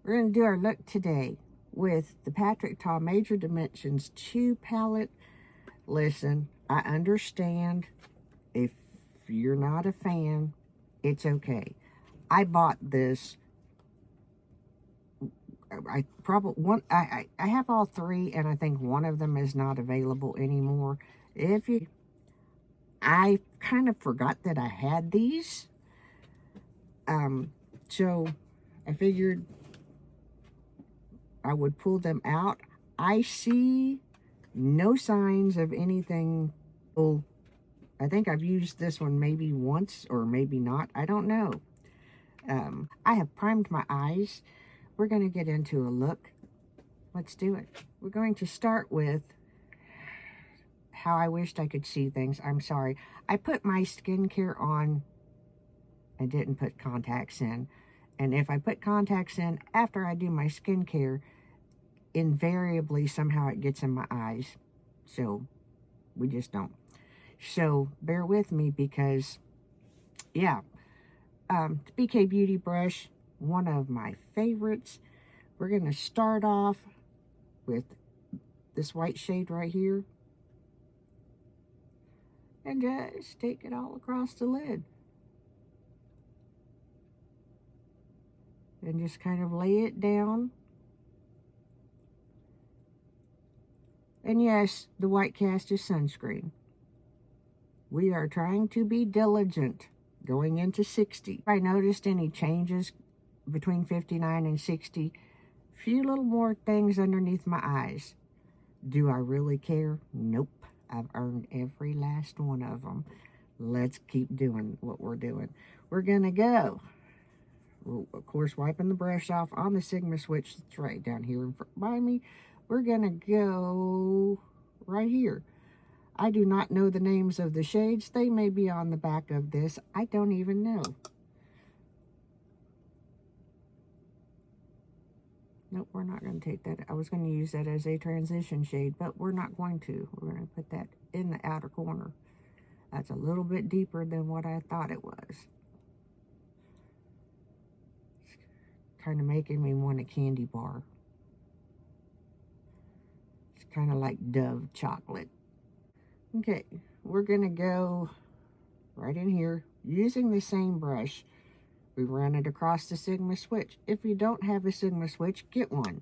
We're going to do our look today with the Patrick Ta Major Dimensions 2 palette. Listen, I understand if you're not a fan, it's okay. I bought this. I have all three, and I think one of them is not available anymore. I kind of forgot that I had these. So I figured I would pull them out. I see no signs of anything. Well, I think I've used this one maybe once or maybe not. I don't know. I have primed my eyes. We're going to get into a look. Let's do it. We're going to start with how I wished I could see things. I'm sorry. I put my skincare on and didn't put contacts in. And if I put contacts in after I do my skincare, invariably somehow it gets in my eyes. So we just don't. So bear with me because, yeah. The BK Beauty brush, one of my favorites. We're going to start off with this white shade right here. And just take it all across the lid. And just kind of lay it down. And yes, the white cast is sunscreen. We are trying to be diligent going into 60. If I noticed any changes between 59 and 60, few little more things underneath my eyes. Do I really care? Nope. I've earned every last one of them. Let's keep doing what we're doing. We're gonna go, of course, wiping the brush off on the Sigma switch that's right down here in front by me. We're gonna go right here. I do not know the names of the shades. They may be on the back of this. I don't even know. Nope, we're not going to take that. I was going to use that as a transition shade, but we're not going to. We're going to put that in the outer corner. That's a little bit deeper than what I thought it was. It's kind of making me want a candy bar. It's kind of like Dove chocolate. Okay, we're going to go right in here using the same brush. We ran it across the Sigma switch. If you don't have a Sigma switch, get one.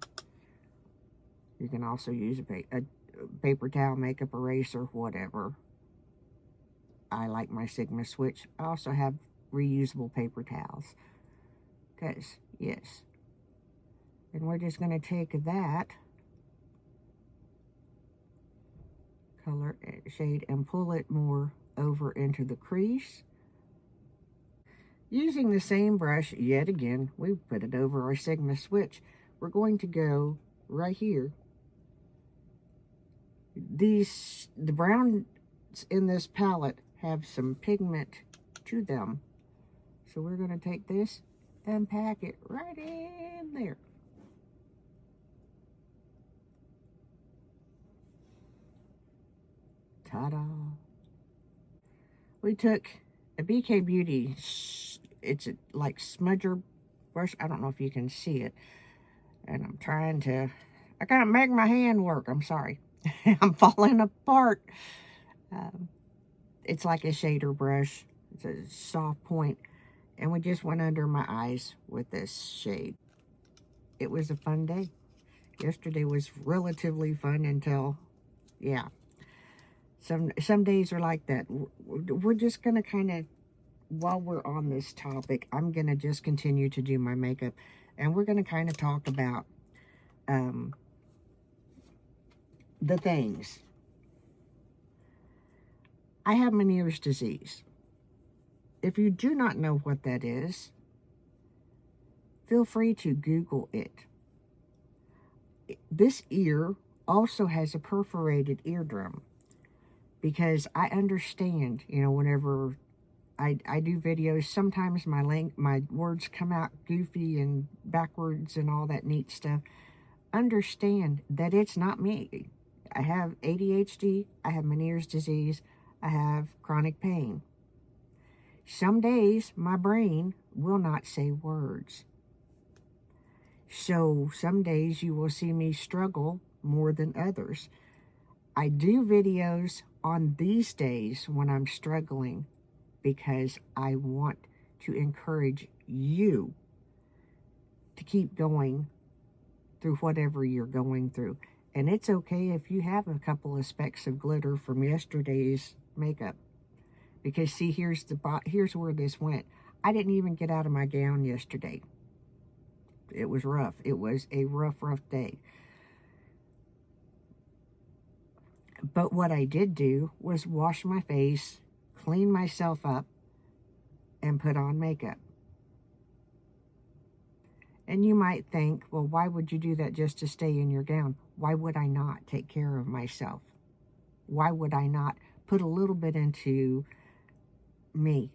You can also use a paper towel, makeup eraser, whatever. I like my Sigma switch. I also have reusable paper towels. Because, yes. And we're just going to take that color shade and pull it more over into the crease. Using the same brush, yet again, we put it over our Sigma switch. We're going to go right here. The browns in this palette have some pigment to them. So we're going to take this and pack it right in there. Ta-da! We took a BK Beauty, it's like smudger brush. I don't know if you can see it. And I'm trying to, I can't make my hand work. I'm sorry. I'm falling apart. It's like a shader brush. It's a soft point. And we just went under my eyes with this shade. It was a fun day. Yesterday was relatively fun until, yeah. Some days are like that. We're just going to kind of, while we're on this topic, I'm going to just continue to do my makeup. And we're going to kind of talk about the things. I have Meniere's disease. If you do not know what that is, feel free to Google it. This ear also has a perforated eardrum. Because I understand, you know, whenever I do videos, sometimes my words come out goofy and backwards and all that neat stuff. Understand that it's not me. I have ADHD, I have Meniere's disease, I have chronic pain. Some days my brain will not say words. So some days you will see me struggle more than others. I do videos on these days when I'm struggling because I want to encourage you to keep going through whatever you're going through. And it's okay if you have a couple of specks of glitter from yesterday's makeup. Because see, here's where this went. I didn't even get out of my gown yesterday. It was rough. It was a rough day. But what I did do was wash my face, clean myself up, and put on makeup. And you might think, well, why would you do that just to stay in your gown? Why would I not take care of myself? Why would I not put a little bit into me?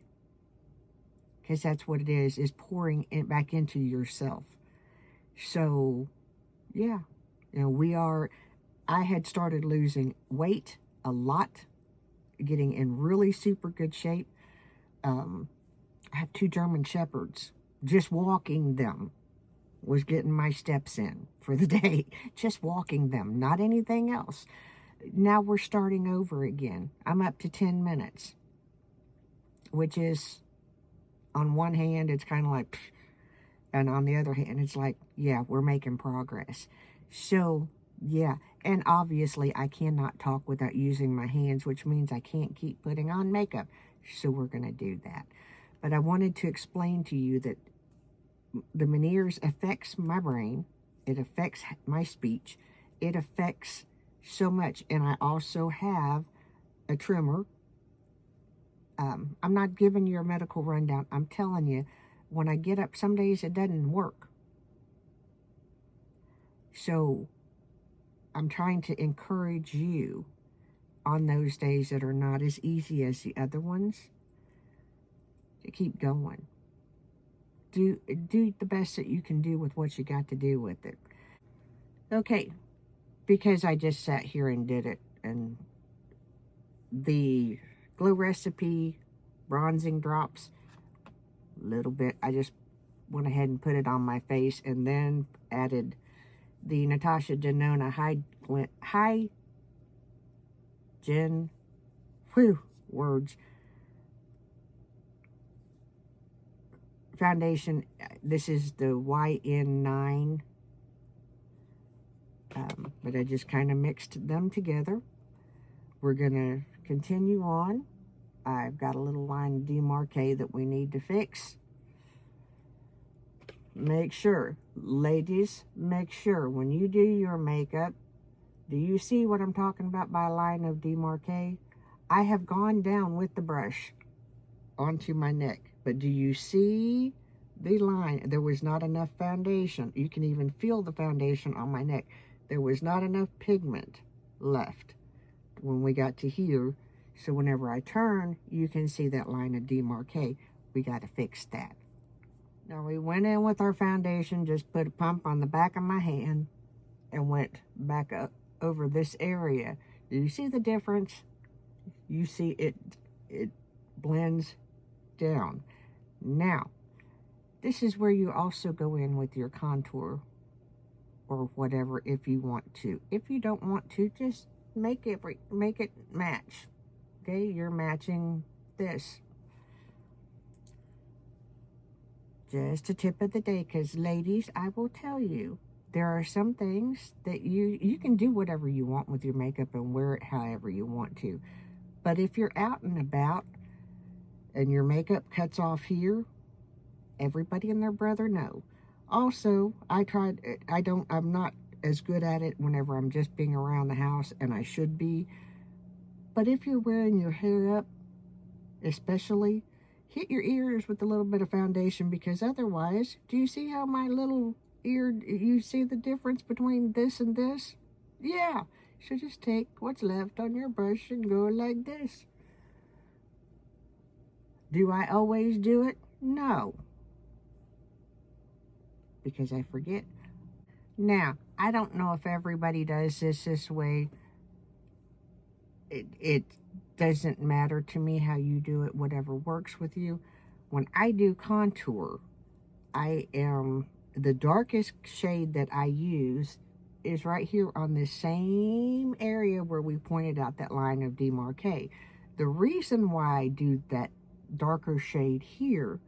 Because that's what it is pouring it back into yourself. So, yeah, I had started losing weight a lot, getting in really super good shape. I have 2 German Shepherds. Just walking them was getting my steps in for the day. Just walking them, not anything else. Now we're starting over again. I'm up to 10 minutes, which is, on one hand, it's kind of like, pfft, and on the other hand, it's like, yeah, we're making progress. So, yeah, and obviously I cannot talk without using my hands, which means I can't keep putting on makeup. So we're going to do that. But I wanted to explain to you that the Meniere's affects my brain. It affects my speech. It affects so much. And I also have a trimmer. I'm not giving you a medical rundown. I'm telling you, when I get up, some days it doesn't work. So I'm trying to encourage you on those days that are not as easy as the other ones to keep going. Do the best that you can do with what you got to do with it. Okay, because I just sat here and did it, and the Glow Recipe bronzing drops, a little bit, I just went ahead and put it on my face, and then added the Natasha Denona foundation. This is the YN9, but I just kind of mixed them together. We're gonna continue on. I've got a little line of demarque that we need to fix. Make sure, ladies, make sure when you do your makeup, do you see what I'm talking about by line of demarque? I have gone down with the brush onto my neck, but do you see the line? There was not enough foundation. You can even feel the foundation on my neck. There was not enough pigment left when we got to here. So whenever I turn, you can see that line of demarque. We got to fix that. Now we went in with our foundation, just put a pump on the back of my hand and went back up over this area. Do you see the difference? You see it blends down. Now, this is where you also go in with your contour or whatever if you want to. If you don't want to, just make it match. Okay, you're matching this. Just a tip of the day, because ladies, I will tell you, there are some things that you can do whatever you want with your makeup and wear it however you want to. But if you're out and about and your makeup cuts off here, everybody and their brother know. Also, I'm not as good at it whenever I'm just being around the house, and I should be. But if you're wearing your hair up, especially, hit your ears with a little bit of foundation, because otherwise, do you see how my little ear, you see the difference between this and this? Yeah, so just take what's left on your brush and go like this. Do I always do it? No, because I forget. Now, I don't know if everybody does this way. It doesn't matter to me how you do it, whatever works with you. When I do contour, I am the darkest shade that I use is right here on this same area where we pointed out that line of demarque. The reason why I do that darker shade here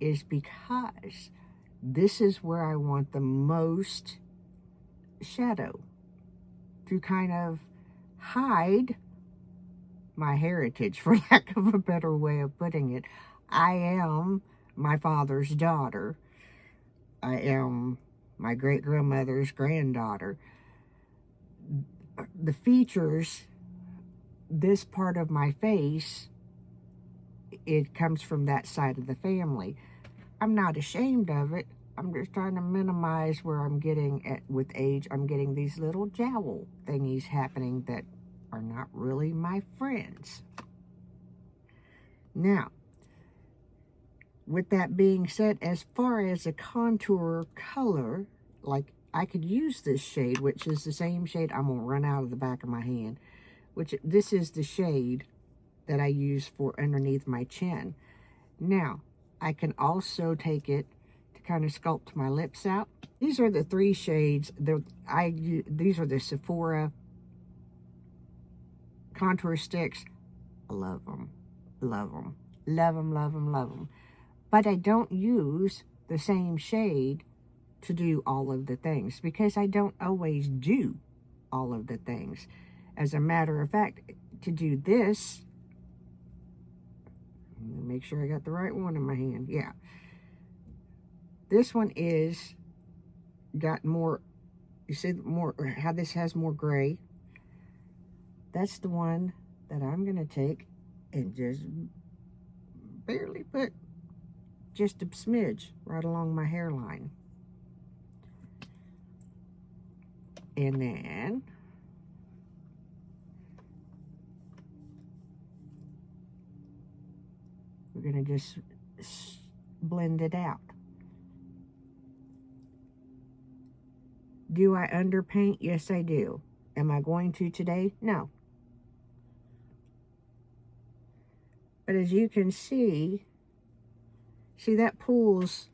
is because this is where I want the most shadow to kind of hide my heritage, for lack of a better way of putting it. I am my father's daughter. I am my great-grandmother's granddaughter. The features, this part of my face, it comes from that side of the family. I'm not ashamed of it. I'm just trying to minimize where I'm getting at with age. I'm getting these little jowl thingies happening that are not really my friends. Now, with that being said, as far as a contour color, like I could use this shade, which is the same shade I'm going to run out of the back of my hand, which this is the shade that I use for underneath my chin. Now, I can also take it to kind of sculpt my lips out. These are the 3 shades. These are the Sephora contour sticks. I love them. Love them. Love them, love them, love them. But I don't use the same shade to do all of the things because I don't always do all of the things. As a matter of fact, to do this, make sure I got the right one in my hand. Yeah. This one is got more, you see more, how this has more gray. That's the one that I'm going to take and just barely put just a smidge right along my hairline. And then we're going to just blend it out. Do I underpaint? Yes, I do. Am I going to today? No. But as you can see that pulls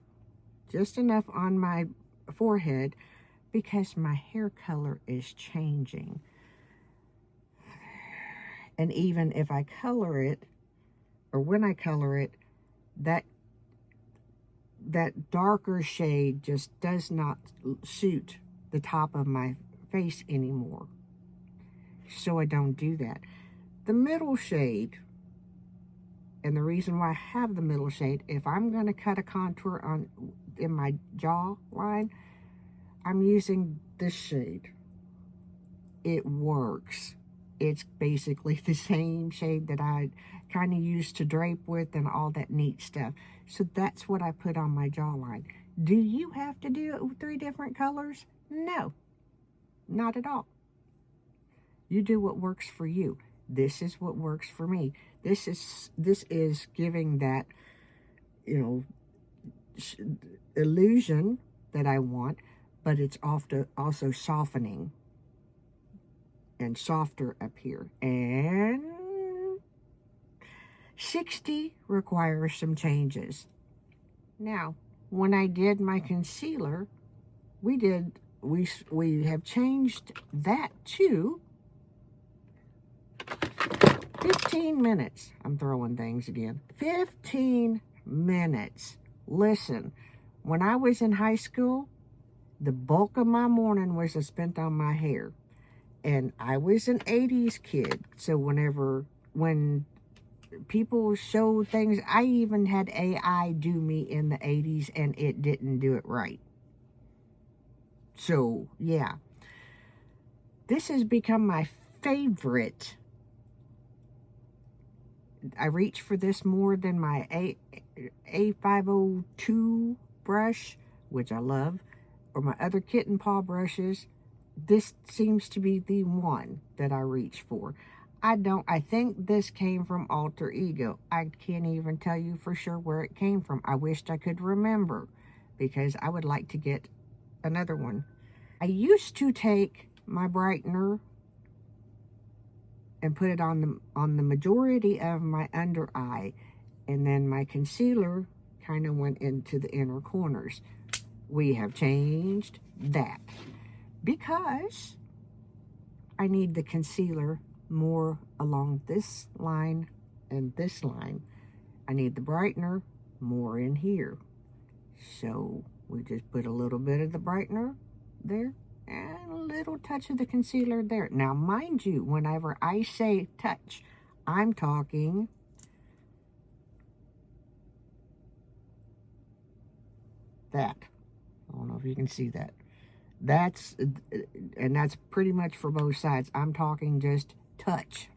just enough on my forehead because my hair color is changing. And even if I color it, or when I color it, that darker shade just does not suit the top of my face anymore. So I don't do that. The middle shade, and the reason why I have the middle shade, if I'm going to cut a contour in my jaw line, I'm using this shade. It works. It's basically the same shade that I kind of used to drape with and all that neat stuff. So that's what I put on my jawline. Do you have to do it with 3 different colors? No, not at all. You do what works for you. This is what works for me. This is giving that, illusion that I want, but it's also softening and softer up here. And 60 requires some changes. Now, when I did my concealer, we have changed that to 15 minutes. I'm throwing things again. 15 minutes. Listen, when I was in high school, the bulk of my morning was spent on my hair. And I was an 80s kid. So when people showed things, I even had AI do me in the 80s and it didn't do it right. So, yeah. This has become my favorite. I reach for this more than my A502 brush, which I love, or my other kitten paw brushes. This seems to be the one that I reach for. I think this came from Alter Ego. I can't even tell you for sure where it came from. I wished I could remember because I would like to get another one. I used to take my brightener and put it on the majority of my under eye, and then my concealer kind of went into the inner corners. we have changed that because I need the concealer more along this line and this line. I need the brightener more in here. So we just put a little bit of the brightener there and a little touch of the concealer there. Now, mind you, whenever I say touch, I'm talking that. I don't know if you can see that. And that's pretty much for both sides. I'm talking just touch.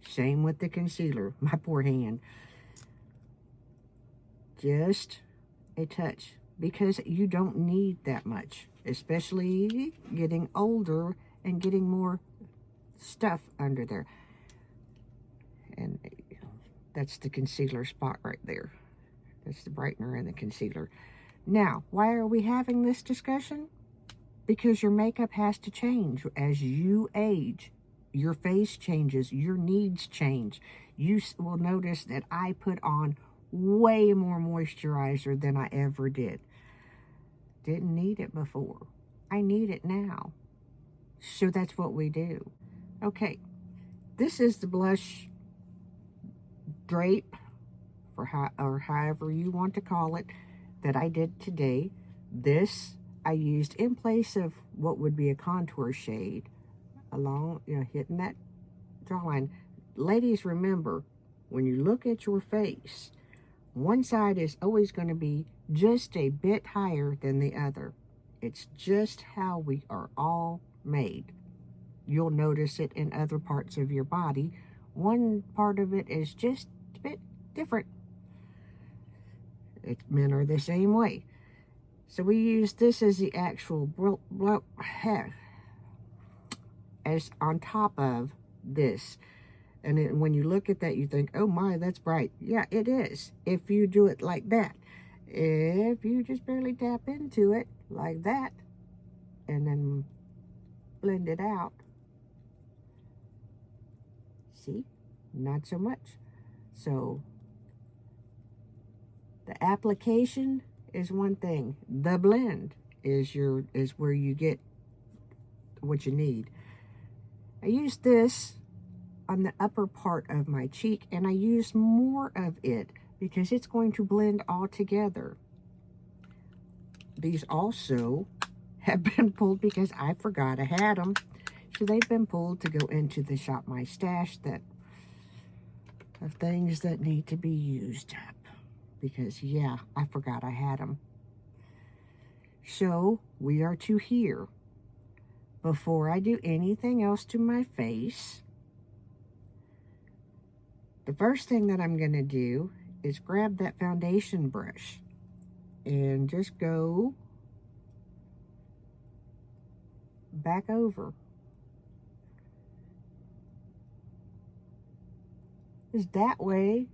Same with the concealer. My poor hand. Just a touch, because you don't need that much, especially getting older and getting more stuff under there. And that's the concealer spot right there. That's the brightener and the concealer. Now, why are we having this discussion? Because your makeup has to change as you age. Your face changes, your needs change. You will notice that I put on way more moisturizer than I ever did. Didn't need it before. I need it now. So that's what we do. Okay, this is the blush drape, or however you want to call it, that I did today. This I used in place of what would be a contour shade along, hitting that jawline. Ladies, remember, when you look at your face, one side is always going to be just a bit higher than the other. It's just how we are all made. You'll notice it in other parts of your body. One part of it is just a bit different. Men are the same way. So we use this as the actual as on top of this. And when you look at that, you think, oh my, that's bright. Yeah, it is, if you do it like that. If you just barely tap into it like that and then blend it out, see, not so much. So the application is one thing. The blend is where you get what you need. I use this on the upper part of my cheek, and I use more of it because it's going to blend all together. These also have been pulled because I forgot I had them. So they've been pulled to go into the Shop My Stash of things that need to be used up. Because, yeah, I forgot I had them. So we are to here. Before I do anything else to my face, the first thing that I'm going to do is grab that foundation brush and just go back over. Is that way,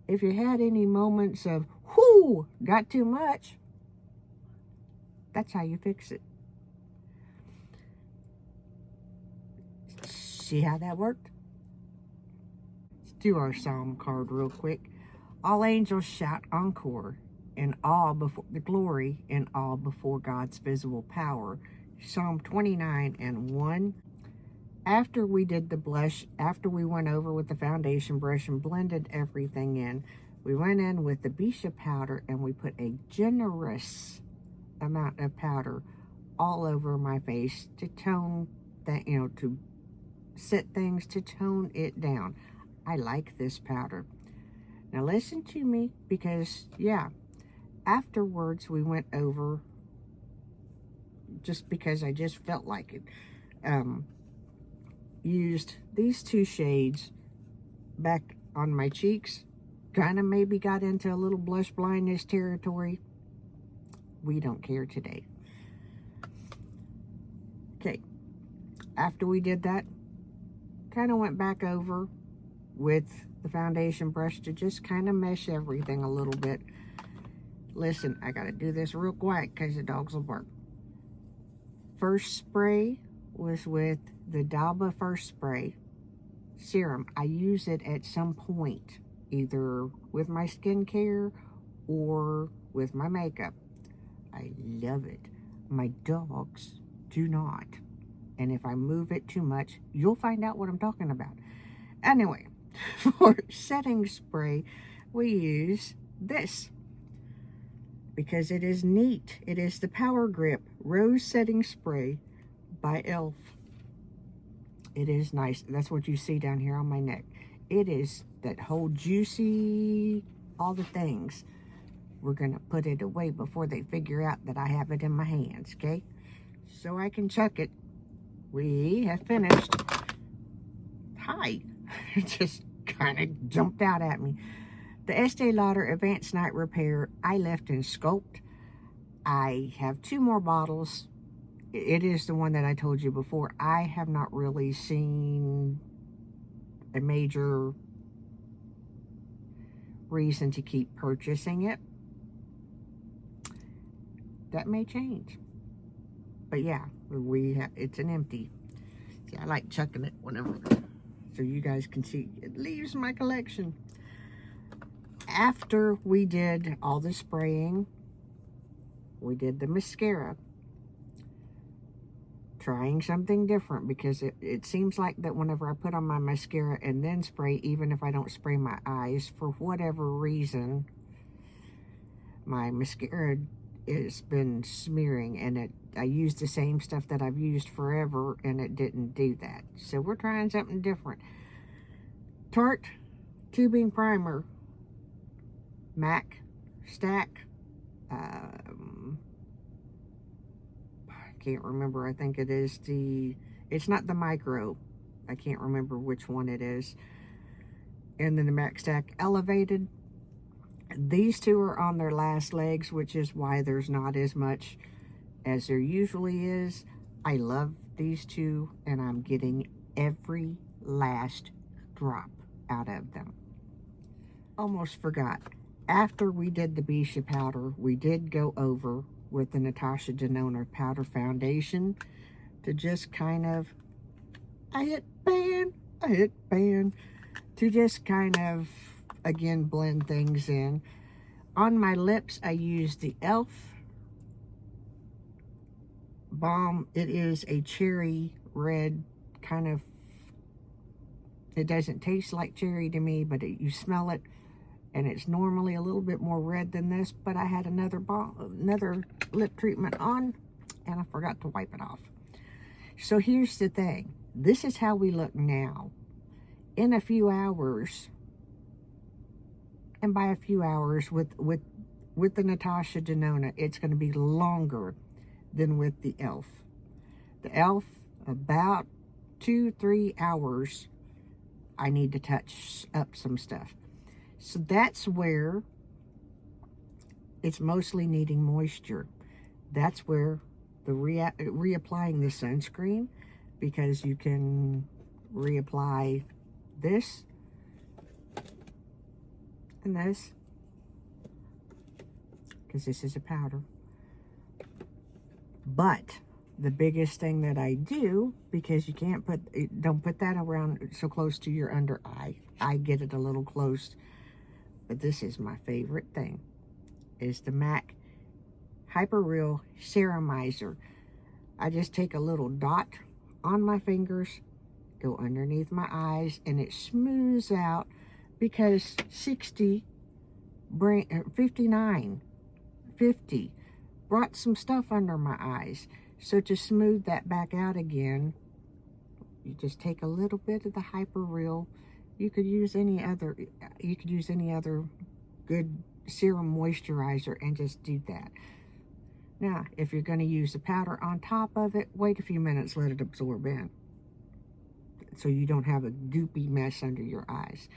if you had any moments of, whoo, got too much, that's how you fix it. See how that worked? Let's do our Psalm card real quick. All angels shout encore, in awe before the glory, in awe before God's visible power. Psalm 29:1. After we did the blush, after we went over with the foundation brush and blended everything in, we went in with the Bisha powder and we put a generous amount of powder all over my face to tone that, to set things, to tone it down. I like this powder. Now listen to me, because yeah, afterwards we went over, just because I just felt like it, used these two shades back on my cheeks. Kind of maybe got into a little blush blindness territory. We don't care today. Okay, after we did that, kind of went back over with the foundation brush to just kind of mesh everything a little bit. Listen, I gotta do this real quiet because the dogs will bark. First spray was with the Dalba First Spray serum. I use it at some point, either with my skincare or with my makeup. I love it. My dogs do not. And if I move it too much, you'll find out what I'm talking about. Anyway, for setting spray, we use this because it is neat. It is the Power Grip Rose Setting Spray by e.l.f. It is nice. That's what you see down here on my neck. It is that whole juicy, all the things. We're going to put it away before they figure out that I have it in my hands, okay? So I can chuck it. We have finished. Hi. It just kind of jumped out at me. The Estee Lauder Advanced Night Repair I left in Sculpt. I have 2 more bottles. It is the one that I told you before. I have not really seen a major reason to keep purchasing it. That may change. But yeah, it's an empty. See, I like chucking it whenever, so you guys can see it leaves my collection. After we did all the spraying, we did the mascara. Trying something different because it seems like that whenever I put on my mascara and then spray, even if I don't spray my eyes, for whatever reason, my mascara has been smearing, and I used the same stuff that I've used forever and it didn't do that. So we're trying something different. Tarte Tubing Primer, MAC Stack, can't remember. I think it is it's not the micro. I can't remember which one it is. And then the MAC Stack Elevated. These 2 are on their last legs, which is why there's not as much as there usually is. I love these 2, and I'm getting every last drop out of them. Almost forgot. After we did the Bisha powder, we did go over with the Natasha Denona Powder Foundation to just kind of, I hit ban, to just kind of, again, blend things in. On my lips, I used the e.l.f. Balm. It is a cherry red kind of, it doesn't taste like cherry to me, but you smell it. And it's normally a little bit more red than this, but I had another lip treatment on, and I forgot to wipe it off. So here's the thing. This is how we look now. In a few hours, and by a few hours with the Natasha Denona, it's going to be longer than with the e.l.f. The e.l.f., about 2-3 hours, I need to touch up some stuff. So that's where it's mostly needing moisture. That's where the reapplying the sunscreen, because you can reapply this and this, because this is a powder. But the biggest thing that I do, because you can't don't put that around so close to your under eye. I get it a little close. But this is my favorite thing, is the MAC Hyper Real Serumizer. I just take a little dot on my fingers, go underneath my eyes, and it smooths out, because 59, 50 brought some stuff under my eyes. So to smooth that back out again, you just take a little bit of the Hyper Real. You could use any other good serum moisturizer and just do that. Now, if you're going to use the powder on top of it, wait a few minutes, let it absorb in, so you don't have a goopy mess under your eyes.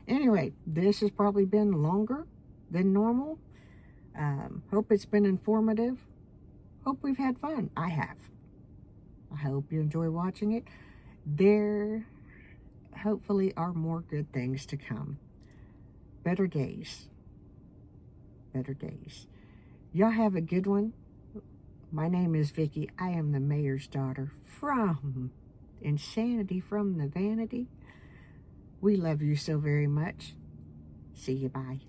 Anyway, this has probably been longer than normal. Hope it's been informative. Hope we've had fun. I have. I hope you enjoy watching it. There hopefully are more good things to come. Better days. Better days. Y'all have a good one. My name is Vicki. I am the mayor's daughter from Insanity from the Vanity. We love you so very much. See you. Bye.